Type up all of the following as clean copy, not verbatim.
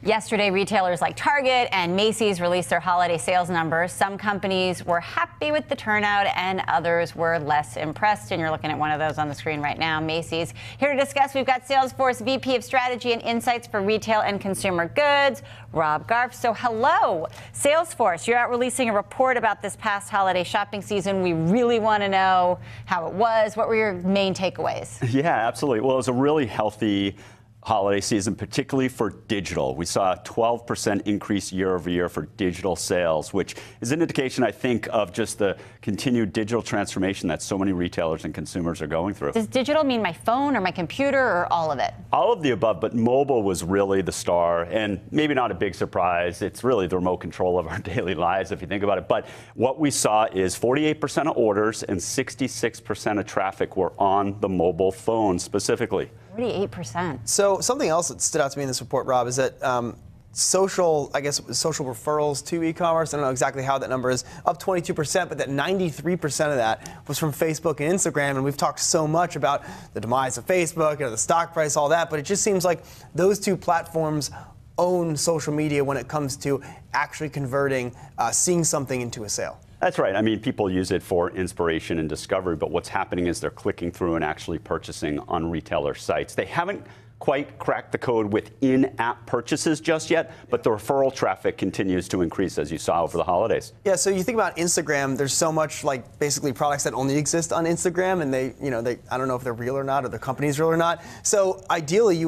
Yesterday, retailers like Target and Macy's released their holiday sales numbers. Some companies were happy with the turnout and others were less impressed. And you're looking at one of those on the screen right now, Macy's. Here to discuss, we've got SalesForce VP of Strategy and Insights for Retail and Consumer Goods, Rob Garf. So hello, SalesForce. You're out releasing a report about this past holiday shopping season. We really want to know how it was. What were your main takeaways? Yeah, absolutely. Well, it was a really healthy holiday season, particularly for digital. We saw a 12% increase year over year for digital sales, which is an indication, I think, of just the continued digital transformation that so many retailers and consumers are going through. Does digital mean my phone or my computer or all of it? All of the above, but mobile was really the star, and maybe not a big surprise. It's really the remote control of our daily lives, if you think about it. But what we saw is 48% of orders and 66% of traffic were on the mobile phone specifically. 48%. So something else that stood out to me in this report, Rob, is that social referrals to e-commerce, I don't know exactly how that number is, up 22%, but that 93% of that was from Facebook and Instagram. And we've talked so much about the demise of Facebook, the stock price, all that, but it just seems like those two platforms own social media when it comes to actually converting, seeing something into a sale. That's right. I mean, people use it for inspiration and discovery, but what's happening is they're clicking through and actually purchasing on retailer sites. They haven't quite cracked the code with in-app purchases just yet, but the referral traffic continues to increase, as you saw over the holidays. Yeah, so you think about Instagram, there's so much basically products that only exist on Instagram, and they I don't know if they're real or not, or the company's real or not. So ideally,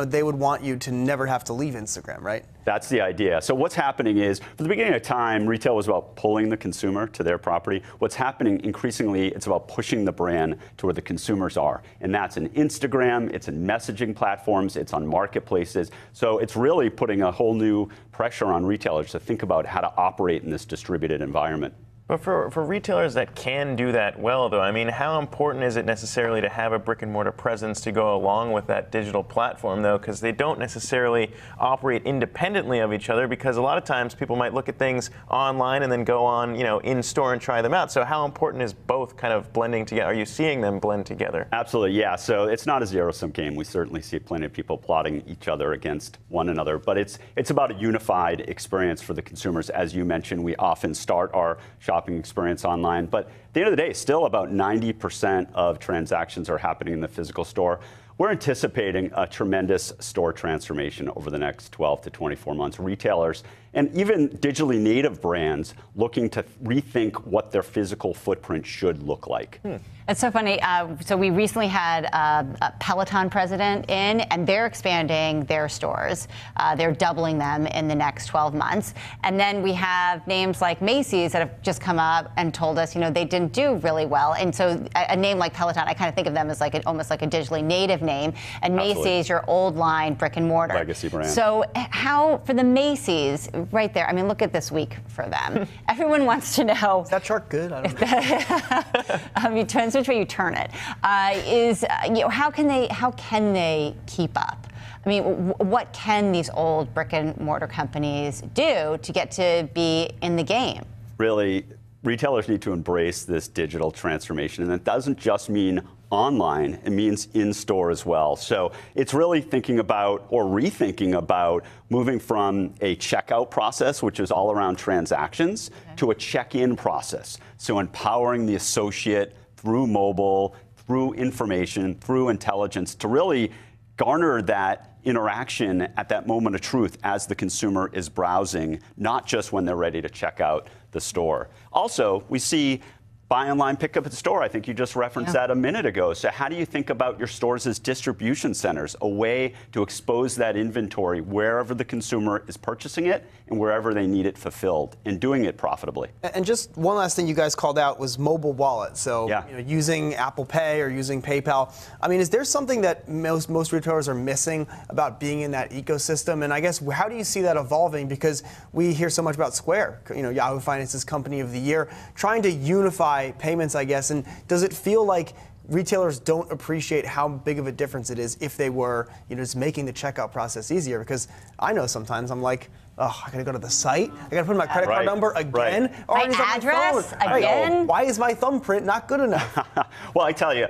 they would want you to never have to leave Instagram, right? That's the idea. So what's happening is, from the beginning of time, retail was about pulling the consumer to their property. What's happening increasingly, it's about pushing the brand to where the consumers are. And that's in Instagram, it's in messaging platforms, it's on marketplaces. So it's really putting a whole new pressure on retailers to think about how to operate in this distributed environment. But for retailers that can do that well, though, I mean, how important is it necessarily to have a brick and mortar presence to go along with that digital platform, though? Because they don't necessarily operate independently of each other, because a lot of times people might look at things online and then go on, in store and try them out. So how important is both kind of blending together? Are you seeing them blend together? Absolutely, yeah. So it's not a zero-sum game. We certainly see plenty of people plotting each other against one another, but it's about a unified experience for the consumers. As you mentioned, we often start our shopping experience online, but at the end of the day, still about 90% of transactions are happening in the physical store. We're anticipating a tremendous store transformation over the next 12 to 24 months. Retailers and even digitally native brands looking to rethink what their physical footprint should look like. It's so funny. So we recently had a Peloton president in, and they're expanding their stores. They're doubling them in the next 12 months. And then we have names like Macy's that have just come up and told us, they didn't do really well. And so a name like Peloton, I kind of think of them as almost like a digitally native name. And Absolutely. Macy's, your old line brick and mortar. Legacy brand. So how, for the Macy's, right there, I mean, look at this week for them. Everyone wants to know. Is that chart good? I don't know. It depends which way you turn it. How can they keep up? I mean, what can these old brick and mortar companies do to get to be in the game? Really, retailers need to embrace this digital transformation, and it doesn't just mean online, it means in-store as well. So it's really thinking about or rethinking about moving from a checkout process, which is all around transactions, to a check-in process. So empowering the associate through mobile, through information, through intelligence to really garner that interaction at that moment of truth as the consumer is browsing, not just when they're ready to check out the store. Also, we see buy online, pick up at the store. I think you just referenced that a minute ago. So how do you think about your stores as distribution centers, a way to expose that inventory wherever the consumer is purchasing it and wherever they need it fulfilled, and doing it profitably? And just one last thing you guys called out was mobile wallet. So using Apple Pay or using PayPal. I mean, is there something that most retailers are missing about being in that ecosystem? And I guess, how do you see that evolving? Because we hear so much about Square, Yahoo Finance's Company of the Year, trying to unify payments, I guess. And does it feel like retailers don't appreciate how big of a difference it is if they were, just making the checkout process easier? Because I know sometimes I'm like, oh, I gotta go to the site. I gotta put in my credit card number again. My address again. Why is my thumbprint not good enough? Well, I tell you,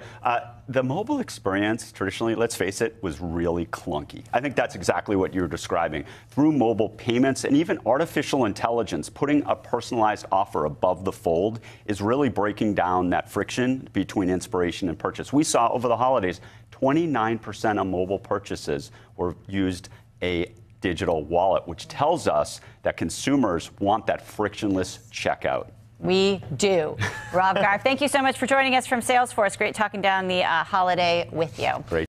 the mobile experience traditionally, let's face it, was really clunky. I think that's exactly what you're describing. Through mobile payments and even artificial intelligence, putting a personalized offer above the fold is really breaking down that friction between inspiration and purchase. We saw over the holidays, 29% of mobile purchases were used a digital wallet, which tells us that consumers want that frictionless checkout. We do. Rob Garf, thank you so much for joining us from Salesforce. Great talking down the holiday with you. Great.